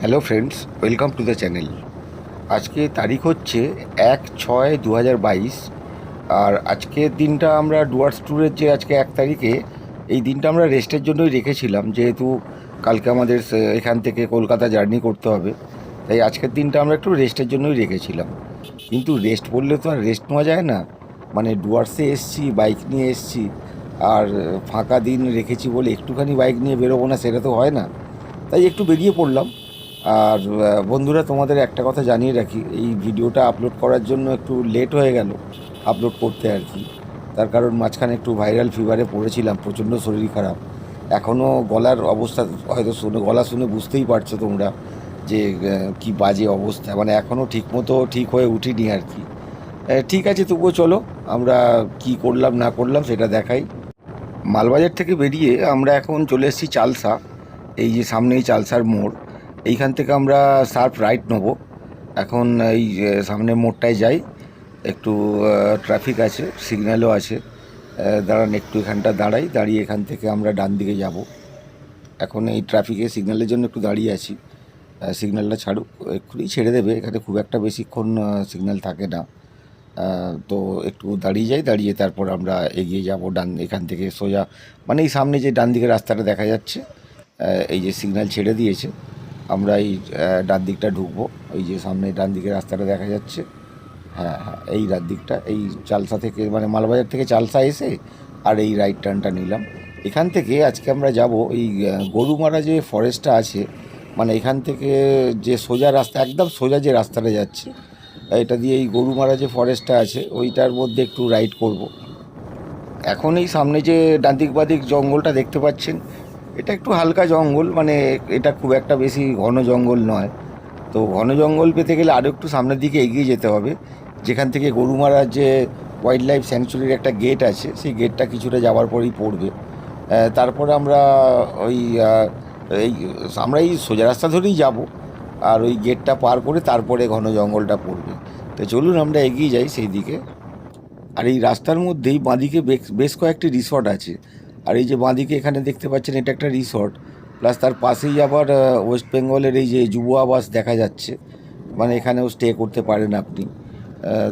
Hello friends, welcome to the channel. আজকে তারিখ হচ্ছে 1/6/2022। আর আজকের দিনটা আমরা ডুয়ার্স ট্যুরের যে আজকে 1 তারিখে এই দিনটা আমরা রেস্টের জন্যই রেখেছিলাম, যেহেতু কালকে আমাদের এখান থেকে কলকাতা জার্নি করতে হবে। তাই আজকের দিনটা আমরা একটু রেস্টের জন্যই রেখেছিলাম। কিন্তু রেস্ট বললে তো আর রেস্ট নেওয়া যায় না। মানে ডুয়ার্সে এসছি, বাইক নিয়ে এসছি, আর ফাঁকা দিন রেখেছি বলে একটুখানি বাইক নিয়ে বেরোবো না, সেটা তো হয় না। তাই একটু বেরিয়ে পড়লাম। আর বন্ধুরা, তোমাদের একটা কথা জানিয়ে রাখি, এই ভিডিওটা আপলোড করার জন্য একটু লেট হয়ে গেল আপলোড করতে আর কি। তার কারণ মাঝখানে একটু ভাইরাল ফিভারে পড়েছিলাম, প্রচণ্ড শরীর খারাপ। এখনও গলার অবস্থা হয়তো গলা শুনে বুঝতেই পারছো তোমরা যে কি বাজে অবস্থা, মানে এখনও ঠিকমতো ঠিক হয়ে উঠিনি আর কি। ঠিক আছে, তবুও চলো আমরা কি করলাম না করলাম সেটা দেখাই। মালবাজার থেকে বেরিয়ে আমরা এখন চলে এসেছি চালসা। এই যে সামনেই চালসার মোড়, এইখান থেকে আমরা শার্প রাইট নেবো। এখন এই সামনে মোড়টায় যাই, একটু ট্রাফিক আছে, সিগন্যালও আছে। দাঁড়ান, একটু এখানটা দাঁড়াই, দাঁড়িয়ে এখান থেকে আমরা ডান দিকে যাব। এখন এই ট্রাফিকে সিগন্যালের জন্য একটু দাঁড়িয়ে আছি। সিগন্যালটা ছাড়ুক, এক্ষুনি ছেড়ে দেবে। এখানে খুব একটা বেশিক্ষণ সিগন্যাল থাকে না। তো একটু দাঁড়িয়ে যাই, দাঁড়িয়ে তারপর আমরা এগিয়ে যাব ডান, এখান থেকে সোজা। মানে এই সামনে যে ডান দিকে রাস্তাটা দেখা যাচ্ছে, এই যে সিগন্যাল ছেড়ে দিয়েছে, আমরা এই ডান দিকটা ঢুকবো। এই যে সামনে ডান দিকে রাস্তাটা দেখা যাচ্ছে, হ্যাঁ হ্যাঁ, এই ডান দিকটা, এই চালসা থেকে মানে মালবাজার থেকে চালসা এসে আর এই রাইট টার্নটা নিলাম। এখান থেকে আজকে আমরা যাব এই গরুমারা যে ফরেস্টটা আছে, মানে এখান থেকে যে সোজা রাস্তা, একদম সোজা যে রাস্তাটা যাচ্ছে, এটা দিয়ে এই গরুমারা যে ফরেস্টটা আছে ওইটার মধ্যে একটু রাইড করব। এখন এই সামনে যে ডানদিক বাদিক জঙ্গলটা দেখতে পাচ্ছেন, এটা একটু হালকা জঙ্গল, মানে এটা খুব একটা বেশি ঘন জঙ্গল নয়। তো ঘন জঙ্গল পেতে গেলে আরও একটু সামনের দিকে এগিয়ে যেতে হবে, যেখান থেকে গরুমারার যে ওয়াইল্ড লাইফ স্যাংচুরির একটা গেট আছে, সেই গেটটা কিছুটা যাওয়ার পরেই পড়বে। তারপরে আমরা ওই এই আমরা এই সোজা রাস্তা ধরেই যাব, আর ওই গেটটা পার করে তারপরে ঘন জঙ্গলটা পড়বে। তো চলুন আমরা এগিয়ে যাই সেই দিকে। আর এই রাস্তার মধ্যেই বাঁদিকে বেশ কয়েকটি রিসর্ট আছে। আর এই যে বাঁদিকে এখানে দেখতে পাচ্ছেন, এটা একটা রিসর্ট, প্লাস তার পাশেই আবার ওয়েস্ট বেঙ্গলের এই যে যুব আবাস দেখা যাচ্ছে, মানে এখানেও স্টে করতে পারেন আপনি।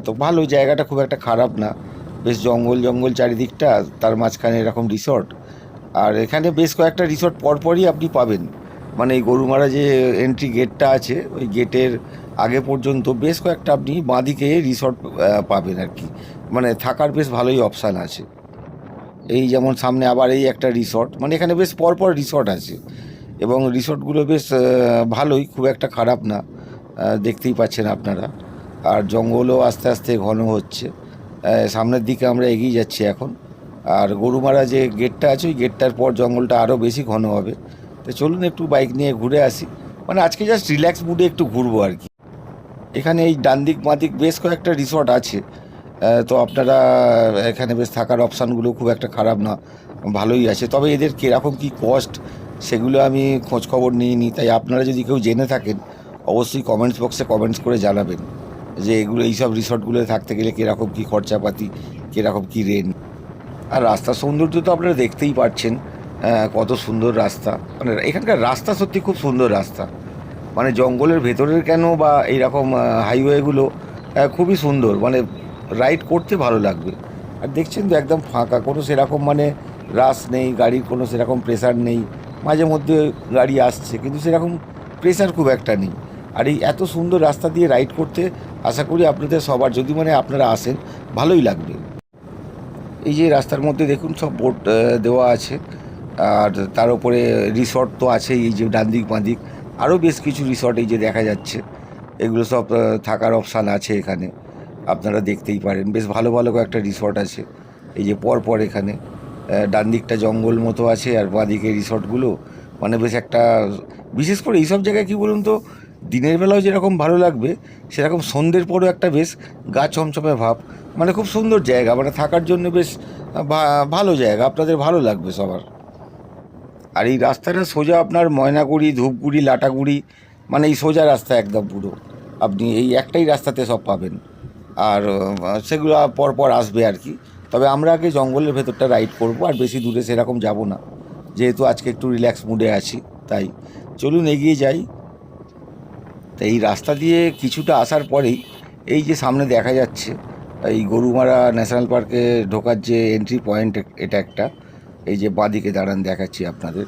তো ভালো, জায়গাটা খুব একটা খারাপ না, বেশ জঙ্গল জঙ্গল চারিদিকটা, তার মাঝখানে এরকম রিসর্ট। আর এখানে বেশ কয়েকটা রিসর্ট পরপরই আপনি পাবেন। মানে এই গরুমারা যে এন্ট্রি গেটটা আছে, ওই গেটের আগে পর্যন্ত বেশ কয়েকটা আপনি বাঁদিকে রিসর্ট পাবেন আর কি। মানে থাকার বেশ ভালোই অপশান আছে। এই যেমন সামনে আবার এই একটা রিসর্ট, মানে এখানে বেশ পরপর রিসর্ট আছে, এবং রিসর্টগুলো বেশ ভালোই, খুব একটা খারাপ না। দেখতেই পাচ্ছেন আপনারা। আর জঙ্গলও আস্তে আস্তে ঘন হচ্ছে। সামনের দিকে আমরা এগিয়ে যাচ্ছি এখন। আর গরুমারা যে গেটটা আছে, ওই গেটটার পর জঙ্গলটা আরও বেশি ঘন হবে। তো চলুন একটু বাইক নিয়ে ঘুরে আসি। মানে আজকে জাস্ট রিল্যাক্স মুডে একটু ঘুরবো আর কি। এখানে এই ডান দিক বাঁ দিক বেশ কয়েকটা রিসর্ট আছে। তো আপনারা এখানে বেশ থাকার অপশানগুলো খুব একটা খারাপ না, ভালোই আছে। তবে এদের কীরকম কী কস্ট সেগুলো আমি খোঁজ খবর নিইনি। তাই আপনারা যদি কেউ জেনে থাকেন, অবশ্যই কমেন্টস বক্সে কমেন্টস করে জানাবেন যে এগুলো, এইসব রিসর্টগুলোতে থাকতে গেলে কীরকম কী খরচাপাতি, কীরকম কী রেন্ট। আর রাস্তার সৌন্দর্য তো আপনারা দেখতেই পাচ্ছেন, কত সুন্দর রাস্তা। মানে এখানকার রাস্তা সত্যি খুব সুন্দর রাস্তা। মানে জঙ্গলের ভেতরের কেন বা এইরকম হাইওয়েগুলো খুবই সুন্দর, মানে রাইড করতে ভালো লাগবে। আর দেখছেন তো একদম ফাঁকা, কোনো সেরকম মানে রাশ নেই, গাড়ির কোনো সেরকম প্রেসার নেই। মাঝে মধ্যে গাড়ি আসছে, কিন্তু সেরকম প্রেসার খুব একটা নেই। আর এই এত সুন্দর রাস্তা দিয়ে রাইড করতে আশা করি আপনাদের সবার, যদি মানে আপনারা আসেন, ভালোই লাগবে। এই যে রাস্তার মধ্যে দেখুন সব বোর্ড দেওয়া আছে, আর তার উপরে রিসর্ট তো আছেই। এই যে ডান দিক বাঁ দিক আরও বেশ কিছু রিসর্ট এই যে দেখা যাচ্ছে, এগুলো সব থাকার অপশান আছে এখানে, আপনারা দেখতেই পারেন। বেশ ভালো ভালো কয়েকটা রিসর্ট আছে এই যে পরপর এখানে। ডান দিকটা জঙ্গল মতো আছে, আর বাঁ দিকে রিসর্টগুলো। মানে বেশ একটা, বিশেষ করে এইসব জায়গায় কী বলুন তো, দিনের বেলাও যেরকম ভালো লাগবে, সেরকম সন্ধ্যের পরেও একটা বেশ গা ছমছমে ভাব। মানে খুব সুন্দর জায়গা, মানে থাকার জন্য বেশ ভালো জায়গা, আপনাদের ভালো লাগবে সবার। আর এই রাস্তাটা সোজা আপনার ময়নাগুড়ি, ধূপগুড়ি, লাটাগুড়ি, মানে এই সোজা রাস্তা একদম পুরো। আপনি এই একটাই রাস্তাতে সব পাবেন। আর সেগুলো পরপর আসবে আর কি। তবে আমরা আগে জঙ্গলের ভেতরটা রাইড করব, আর বেশি দূরে সেরকম যাব না, যেহেতু আজকে একটু রিল্যাক্স মুডে আছি। তাই চলুন এগিয়ে যাই। তো এই রাস্তা দিয়ে কিছুটা আসার পরেই এই যে সামনে দেখা যাচ্ছে এই গরুমারা ন্যাশনাল পার্কে ঢোকার যে এন্ট্রি পয়েন্ট, এটা একটা, এই যে বাঁদিকে দাঁড়ান দেখাচ্ছি আপনাদের,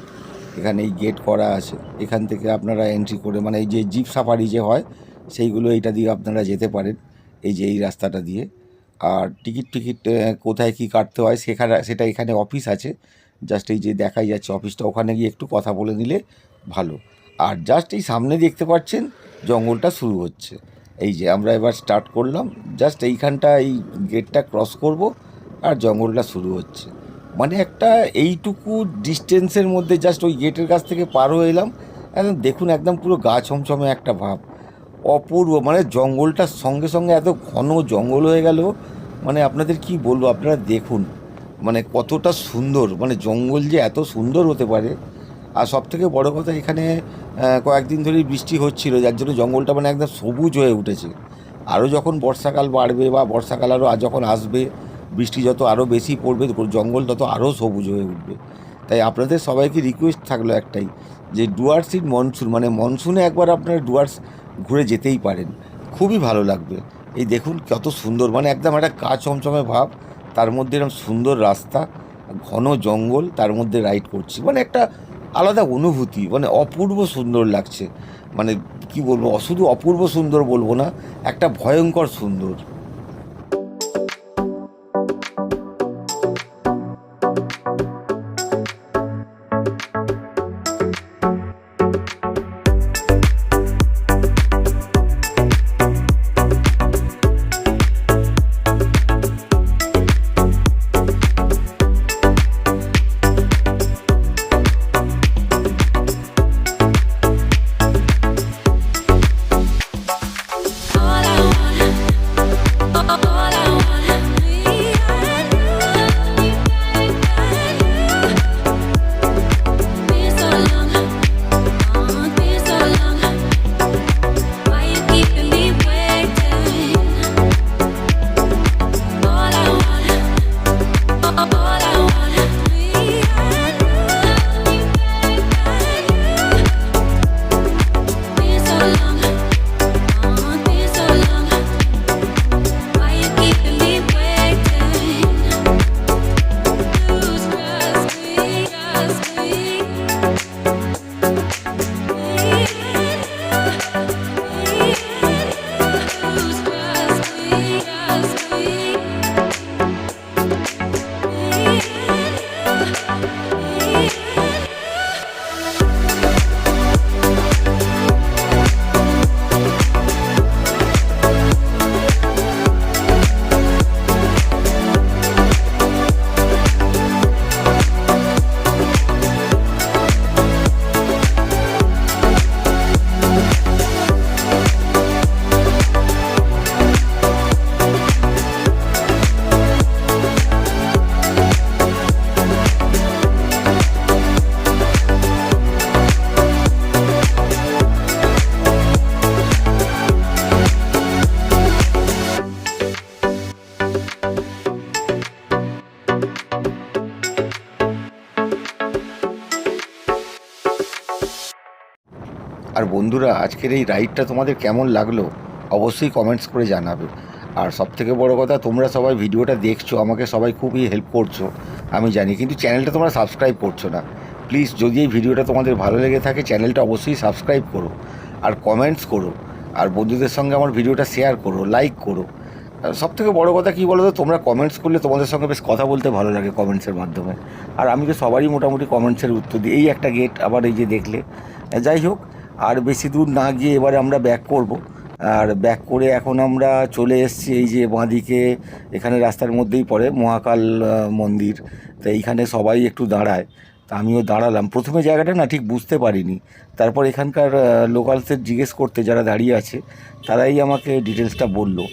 এখানে এই গেট করা আছে, এখান থেকে আপনারা এন্ট্রি করে মানে এই যে জিপ সাফারি যে হয় সেইগুলো এইটা দিয়ে আপনারা যেতে পারেন, এই যে এই রাস্তাটা দিয়ে। আর টিকিট কোথায় কি কাটতে হয় সেটা এখানে অফিস আছে, জাস্ট এই যে দেখাই যাচ্ছে অফিসটা, ওখানে গিয়ে একটু কথা বলে নিলে ভালো। আর জাস্ট এই সামনে দেখতে পাচ্ছেন জঙ্গলটা শুরু হচ্ছে, এই যে আমরা এবার স্টার্ট করলাম, জাস্ট এইখানটা এই গেটটা ক্রস করব আর জঙ্গলটা শুরু হচ্ছে। মানে একটা এইটুকু ডিস্টেন্সের মধ্যে জাস্ট ওই গেটের কাছ থেকে পার হয়ে এলাম, একদম দেখুন একদম পুরো গা ছমছমে একটা ভাব, অপূর্ব। মানে জঙ্গলটার সঙ্গে সঙ্গে এত ঘন জঙ্গল হয়ে গেল, মানে আপনাদের কি বলবো, আপনারা দেখুন মানে কতটা সুন্দর, মানে জঙ্গল যে এত সুন্দর হতে পারে। আর সবথেকে বড় কথা, এখানে কয়েকদিন ধরেই বৃষ্টি হচ্ছিল, যার জন্য জঙ্গলটা মানে একদম সবুজ হয়ে উঠেছে। আরও যখন বর্ষাকাল বাড়বে বা বর্ষাকাল আরও যখন আসবে, বৃষ্টি যত আরও বেশি পড়বে, জঙ্গল তত আরও সবুজ হয়ে উঠবে। তাই আপনাদের সবাইকে রিকোয়েস্ট থাকলো একটাই, যে ডুয়ার্স ইন মনসুন, মানে মনসুনে একবার আপনারা ডুয়ার্স ঘুরে যেতেই পারেন, খুবই ভালো লাগবে। এই দেখুন কত সুন্দর, মানে একদম একটা গা চমচমে ভাব, তার মধ্যে এরকম সুন্দর রাস্তা, ঘন জঙ্গল, তার মধ্যে রাইড করছি, মানে একটা আলাদা অনুভূতি, মানে অপূর্ব সুন্দর লাগছে। মানে কি বলবো, শুধু অপূর্ব সুন্দর বলবো না, একটা ভয়ঙ্কর সুন্দর। আর বন্ধুরা, আজকের এই রাইডটা তোমাদের কেমন লাগলো অবশ্যই কমেন্টস করে জানাবে। আর সবথেকে বড় কথা, তোমরা সবাই ভিডিওটা দেখছো, আমাকে সবাই খুবই হেল্প করছো আমি জানি, কিন্তু চ্যানেলটা তোমরা সাবস্ক্রাইব করছো না। প্লিজ, যদি এই ভিডিওটা তোমাদের ভালো লেগে থাকে, চ্যানেলটা অবশ্যই সাবস্ক্রাইব করো আর কমেন্টস করো, আর বন্ধুদের সঙ্গে আমার ভিডিওটা শেয়ার করো, লাইক করো। সবথেকে বড় কথা কী বলো তো, তোমরা কমেন্টস করলে তোমাদের সঙ্গে বেশ কথা বলতে ভালো লাগে কমেন্টসের মাধ্যমে। আর আমি তো সবারই মোটামুটি কমেন্টসের উত্তর দিই। এই একটা গেট আবার এই যে দেখলে, যাই হোক, আর বেশি দূর না গিয়ে এবারে আমরা ব্যাক করব। আর ব্যাক করে এখন আমরা চলে এসেছি এই যে বাঁদিকে, এখানে রাস্তার মধ্যেই পড়ে মহাকাল মন্দির। তো এইখানে সবাই একটু দাঁড়ায়, তা আমিও দাঁড়ালাম। প্রথমে জায়গাটা না ঠিক বুঝতে পারিনি, তারপর এখানকার লোকালসদের জিজ্ঞেস করতে, যারা দাঁড়িয়ে আছে তারাই আমাকে ডিটেলসটা বললো।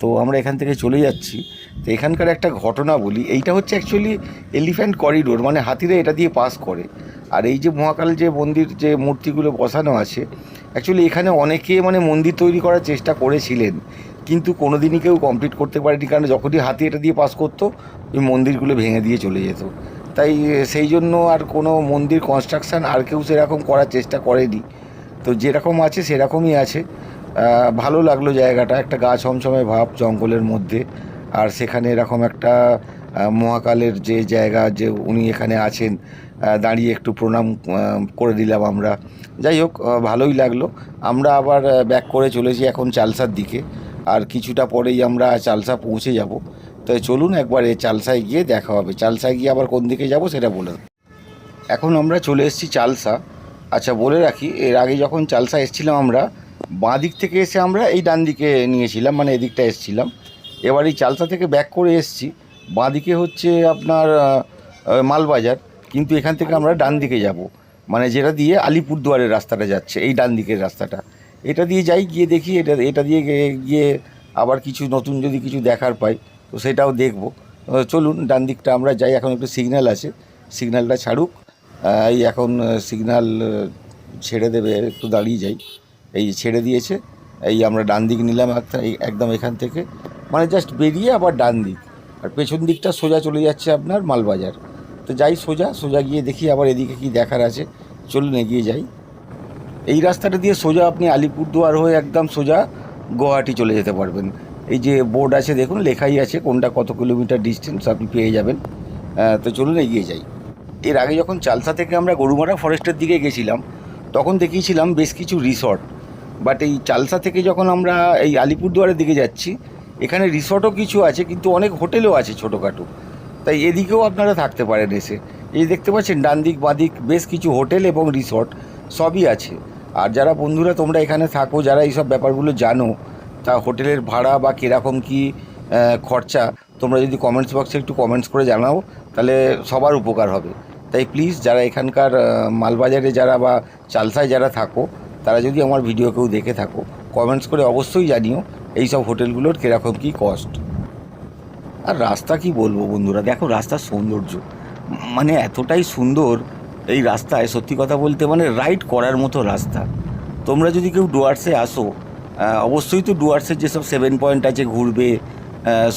তো আমরা এখান থেকে চলে যাচ্ছি। তো এখানকার একটা ঘটনা বলি, এইটা হচ্ছে অ্যাকচুয়ালি এলিফ্যান্ট করিডোর, মানে হাতিরা এটা দিয়ে পাস করে। আর এই যে মহাকাল যে মন্দির, যে মূর্তিগুলো বসানো আছে, অ্যাকচুয়ালি এখানে অনেকে মানে মন্দির তৈরি করার চেষ্টা করেছিলেন, কিন্তু কোনো দিনই কেউ কমপ্লিট করতে পারেনি, কারণ যখনই হাতি এটা দিয়ে পাস করতো ওই মন্দিরগুলো ভেঙে দিয়ে চলে যেত। তাই সেই জন্য আর কোনো মন্দির কনস্ট্রাকশান আর কেউ সেরকম করার চেষ্টা করেনি। তো যেরকম আছে সেরকমই আছে। ভালো লাগলো জায়গাটা, একটা গা ছমছমে ভাব জঙ্গলের মধ্যে। আর সেখানে এরকম একটা মহাকালের যে জায়গা, যে উনি এখানে আছেন, দাঁড়িয়ে একটু প্রণাম করে দিলাম আমরা। যাই হোক, ভালোই লাগলো। আমরা আবার ব্যাক করে চলেছি এখন চালসার দিকে, আর কিছুটা পরেই আমরা চালসা পৌঁছে যাব। তো চলুন একবারে চালসায় গিয়ে দেখা হবে। চালসায় গিয়ে আবার কোন দিকে যাব সেটা বলে দেব। এখন আমরা চলে এসেছি চালসা। আচ্ছা, বলে রাখি, এর আগে যখন চালসা এসেছিলাম আমরা বাঁ দিক থেকে এসে আমরা এই ডান দিকে নিয়েছিলাম, মানে এদিকটা এসেছিলাম। এবার এই চালসা থেকে ব্যাক করে এসেছি, বাঁ দিকে হচ্ছে আপনার মালবাজার, কিন্তু এখান থেকে আমরা ডান দিকে যাব, মানে যেটা দিয়ে আলিপুরদুয়ারের রাস্তাটা যাচ্ছে, এই ডান দিকের রাস্তাটা। এটা দিয়ে যাই, গিয়ে দেখি এটা এটা দিয়ে গিয়ে আবার কিছু নতুন যদি কিছু দেখার পাই তো সেটাও দেখব। চলুন ডান দিকটা আমরা যাই। এখন একটু সিগন্যাল আছে, সিগন্যালটা ছাড়ুক। এই এখন সিগন্যাল ছেড়ে দেবে, একটু দাঁড়িয়ে যাই। এই ছেড়ে দিয়েছে, এই আমরা ডান দিক নিলাম একদম এখান থেকে, মানে জাস্ট বেরিয়ে আবার ডান দিক। আর পেছন দিকটা সোজা চলে যাচ্ছে আপনার মালবাজার। তো যাই সোজা সোজা গিয়ে দেখি আবার এদিকে কি দেখার আছে। চলুন এগিয়ে যাই। এই রাস্তাটা দিয়ে সোজা আপনি আলিপুরদুয়ার হয়ে একদম সোজা গুয়াহাটি চলে যেতে পারবেন। এই যে বোর্ড আছে দেখুন, লেখাই আছে কোনটা কত কিলোমিটার ডিস্টেন্স, আপনি পেয়ে যাবেন। তো চলুন এগিয়ে যাই। এর আগে যখন চালসা থেকে আমরা গরুমারা ফরেস্টের দিকে গেছিলাম তখন দেখিয়েছিলাম বেশ কিছু রিসর্ট। বাট এই চালসা থেকে যখন আমরা এই আলিপুরদুয়ারের দিকে যাচ্ছি, এখানে রিসর্টও কিছু আছে, কিন্তু অনেক হোটেলও আছে ছোটোখাটো। তাই এদিকেও আপনারা থাকতে পারেন এসে। এই দেখতে পাচ্ছেন ডান দিক বাঁ দিক বেশ কিছু হোটেল এবং রিসর্ট সবই আছে। আর যারা বন্ধুরা তোমরা এখানে থাকো, যারা এইসব ব্যাপারগুলো জানো, তা হোটেলের ভাড়া বা কীরকম কী খরচা, তোমরা যদি কমেন্টস বক্সে একটু কমেন্টস করে জানাও তাহলে সবার উপকার হবে। তাই প্লিজ যারা এখানকার মালবাজারে যারা বা চালসায় যারা থাকো, তারা যদি আমার ভিডিও কেউ দেখে থাকো, কমেন্টস করে অবশ্যই জানিও এই সব হোটেলগুলোর কীরকম কী কস্ট। আর রাস্তা কি বলবো বন্ধুরা, দেখো রাস্তার সৌন্দর্য, মানে এতটাই সুন্দর এই রাস্তায়, সত্যি কথা বলতে মানে রাইড করার মতো রাস্তা। তোমরা যদি কেউ ডুয়ার্সে আসো, অবশ্যই তো ডুয়ার্সের যেসব 7 পয়েন্ট আছে ঘুরবে,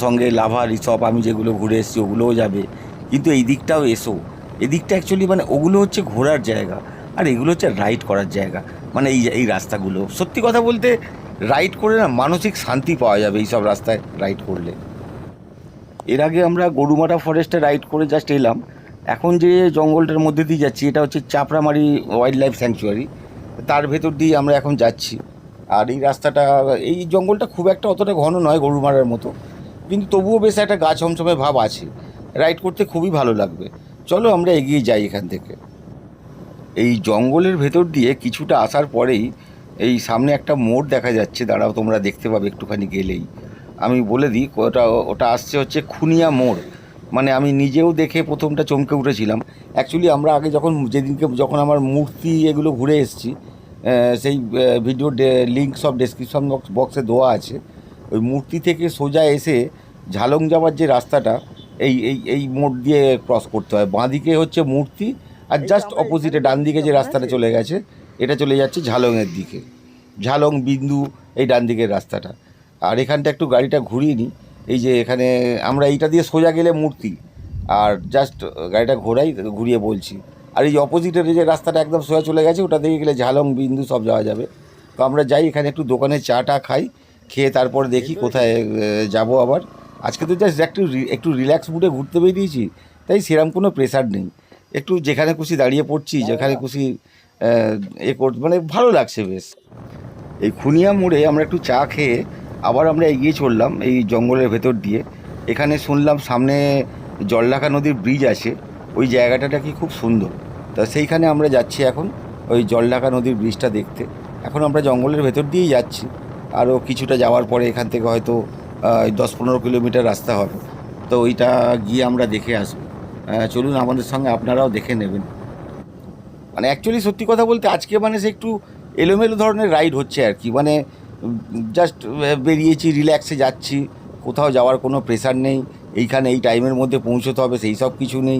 সঙ্গে লাভা রিসর্ট আমি যেগুলো ঘুরে এসেছি ওগুলোও যাবে, কিন্তু এই দিকটাও এসো। এদিকটা অ্যাকচুয়ালি মানে ওগুলো হচ্ছে ঘোরার জায়গা, আর এগুলো হচ্ছে রাইড করার জায়গা। মানে এই রাস্তাগুলো সত্যি কথা বলতে রাইড করে না মানসিক শান্তি পাওয়া যাবে এই সব রাস্তায় রাইড করলে। এর আগে আমরা গরুমারা ফরেস্টে রাইড করে জাস্ট এলাম। এখন যে জঙ্গলটার মধ্যে দিয়ে যাচ্ছি এটা হচ্ছে চাপড়ামারি ওয়াইল্ড লাইফ স্যাংচুয়ারি, তার ভেতর দিয়ে আমরা এখন যাচ্ছি। আর এই রাস্তাটা, এই জঙ্গলটা খুব একটা অতটা ঘন নয় গরুমারার মতো, কিন্তু তবুও বেশ একটা গা ছমছমে ভাব আছে। রাইড করতে খুবই ভালো লাগবে। চলো আমরা এগিয়ে যাই এখান থেকে। এই জঙ্গলের ভেতর দিয়ে কিছুটা আসার পরেই এই সামনে একটা মোড় দেখা যাচ্ছে, দাঁড়াও তোমরা দেখতে পাবে একটুখানি গেলেই। আমি বলে দিই, ওটা ওটা আসছে হচ্ছে খুনিয়া মোড়। মানে আমি নিজেও দেখে প্রথমটা চমকে উঠেছিলাম। অ্যাকচুয়ালি আমরা আগে যেদিনকে যখন আমার মূর্তি এগুলো ঘুরে এসেছি, সেই ভিডিও লিঙ্ক সব ডেসক্রিপশন বক্সে দেওয়া আছে। ওই মূর্তি থেকে সোজা এসে ঝালং যাওয়ার যে রাস্তাটা, এই এই এই মোড় দিয়ে ক্রস করতে হয়। বাঁদিকে হচ্ছে মূর্তি, আর জাস্ট অপোজিটে ডান দিকে যে রাস্তাটা চলে গেছে এটা চলে যাচ্ছে ঝালংয়ের দিকে। ঝালং বিন্দু এই ডান দিকের রাস্তাটা। আর এখানটা একটু গাড়িটা ঘুরিয়ে নিই। এই যে এখানে আমরা এইটা দিয়ে সোজা গেলে মূর্তি, আর জাস্ট গাড়িটা ঘুরিয়ে বলছি। আর এই অপোজিটের যে রাস্তাটা একদম সোজা চলে গেছে ওটা দিয়ে গেলে ঝালং বিন্দু সব যাওয়া যাবে। তো আমরা যাই, এখানে একটু দোকানে চাটা খাই, খেয়ে তারপর দেখি কোথায় যাব আবার। আজকে তো জাস্ট একটু রিল্যাক্স মুডে ঘুরতে বেরিয়েছি, তাই সেরকম কোনো প্রেশার নেই। একটু যেখানে খুশি দাঁড়িয়ে পড়ছি, যেখানে খুশি মানে ভালো লাগছে বেশ। এই খুনিয়া মোড়ে আমরা একটু চা খেয়ে আবার আমরা এগিয়ে চললাম এই জঙ্গলের ভেতর দিয়ে। এখানে শুনলাম সামনে জলঢাকা নদীর ব্রিজ আছে, ওই জায়গাটা কি খুব সুন্দর। তা সেইখানে আমরা যাচ্ছি এখন, ওই জলঢাকা নদীর ব্রিজটা দেখতে। এখন আমরা জঙ্গলের ভেতর দিয়েই যাচ্ছি, আরও কিছুটা যাওয়ার পরে এখান থেকে হয়তো 10-15 কিলোমিটার রাস্তা হবে। তো ওইটা গিয়ে আমরা দেখে আসবো। চলুন আমাদের সঙ্গে আপনারাও দেখে নেবেন। মানে অ্যাকচুয়ালি সত্যি কথা বলতে আজকে মানে সে একটু এলোমেলো ধরনের রাইড হচ্ছে আর কি। মানে জাস্ট বেরিয়েছি, রিল্যাক্সে যাচ্ছি, কোথাও যাওয়ার কোনো প্রেশার নেই। এইখানে এই টাইমের মধ্যে পৌঁছতে হবে সেই সব কিছু নেই।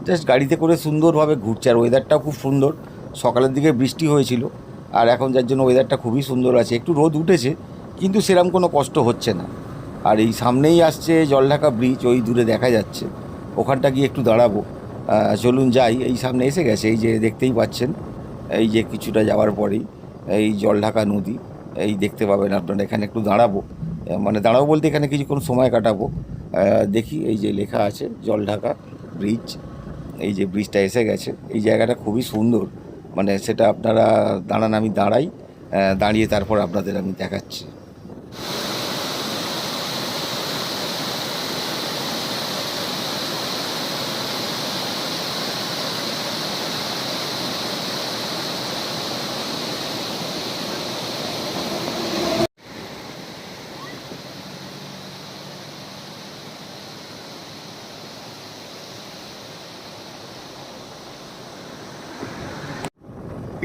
জাস্ট গাড়িতে করে সুন্দরভাবে ঘুরছে। আর ওয়েদারটাও খুব সুন্দর। সকালের দিকে বৃষ্টি হয়েছিল, আর এখন যার জন্য ওয়েদারটা খুবই সুন্দর আছে। একটু রোদ উঠেছে কিন্তু সেরকম কোনো কষ্ট হচ্ছে না। আর এই সামনেই আসছে জলঢাকা ব্রিজ, ওই দূরে দেখা যাচ্ছে। ওখানটা গিয়ে একটু দাঁড়াবো। চলুন যাই, এই সামনে এসে গেছে, এই যে দেখতেই পাচ্ছেন, এই যে কিছুটা যাওয়ার পরেই এই জলঢাকা নদী এই দেখতে পাবেন আপনারা। এখানে একটু দাঁড়াবো, মানে দাঁড়াবো বলতে এখানে কিছুক্ষণ সময় কাটাবো। দেখি এই যে লেখা আছে জলঢাকা ব্রিজ, এই যে ব্রিজটা এসে গেছে। এই জায়গাটা খুবই সুন্দর, মানে সেটা আপনারা দাঁড়ান, আমি দাঁড়াই, দাঁড়িয়ে তারপর আপনাদের আমি দেখাচ্ছি।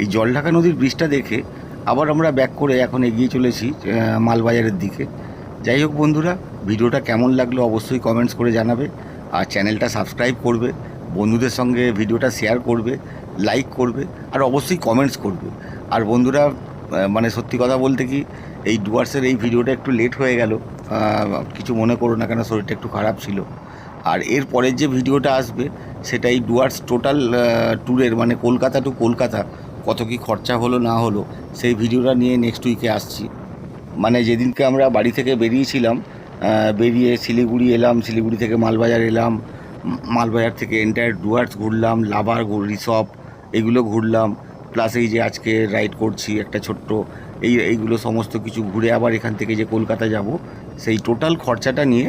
এই জলঢাকা নদীর ব্রিজটা দেখে আবার আমরা ব্যাক করে এখন এগিয়ে চলেছি মালবাজারের দিকে। যাই হোক বন্ধুরা, ভিডিওটা কেমন লাগলো অবশ্যই কমেন্টস করে জানাবে, আর চ্যানেলটা সাবস্ক্রাইব করবে, বন্ধুদের সঙ্গে ভিডিওটা শেয়ার করবে, লাইক করবে, আর অবশ্যই কমেন্টস করবে। আর বন্ধুরা, মানে সত্যি কথা বলতে কি, এই ডুয়ার্সের এই ভিডিওটা একটু লেট হয়ে গেল, কিছু মনে করো না, কেন শরীরটা একটু খারাপ ছিল। আর এর পরের যে ভিডিওটা আসবে সেটা এই ডুয়ার্স টোটাল ট্যুরের, মানে কলকাতা টু কলকাতা কত কী খরচা হলো না হলো সেই ভিডিওটা নিয়ে নেক্সট উইকে আসছি। মানে যেদিনকে আমরা বাড়ি থেকে বেরিয়েছিলাম, বেরিয়ে শিলিগুড়ি এলাম, শিলিগুড়ি থেকে মালবাজার এলাম, মালবাজার থেকে এন্টায়ার ডুয়ার্স ঘুরলাম, লাভার রিসপ এগুলো ঘুরলাম, প্লাস এই যে আজকে রাইড করছি একটা ছোট্ট, এইগুলো সমস্ত কিছু ঘুরে আবার এখান থেকে যে কলকাতা যাব, সেই টোটাল খরচাটা নিয়ে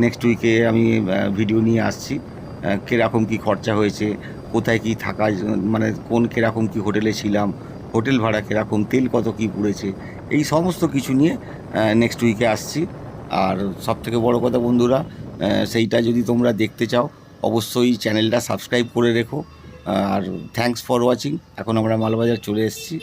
নেক্সট উইকে আমি ভিডিও নিয়ে আসছি। কীরকম কী খরচা হয়েছে, কোথায় কী থাকা, মানে কোন কীরকম কী হোটেলে ছিলাম, হোটেল ভাড়া কীরকম, তেল কত কী পুড়েছে, এই সমস্ত কিছু নিয়ে নেক্সট উইকে আসছি। আর সবথেকে বড় কথা বন্ধুরা, সেইটা যদি তোমরা দেখতে চাও অবশ্যই চ্যানেলটা সাবস্ক্রাইব করে রেখো। আর থ্যাঙ্কস ফর ওয়াচিং। এখন আমরা মালবাজার চলে এসেছি।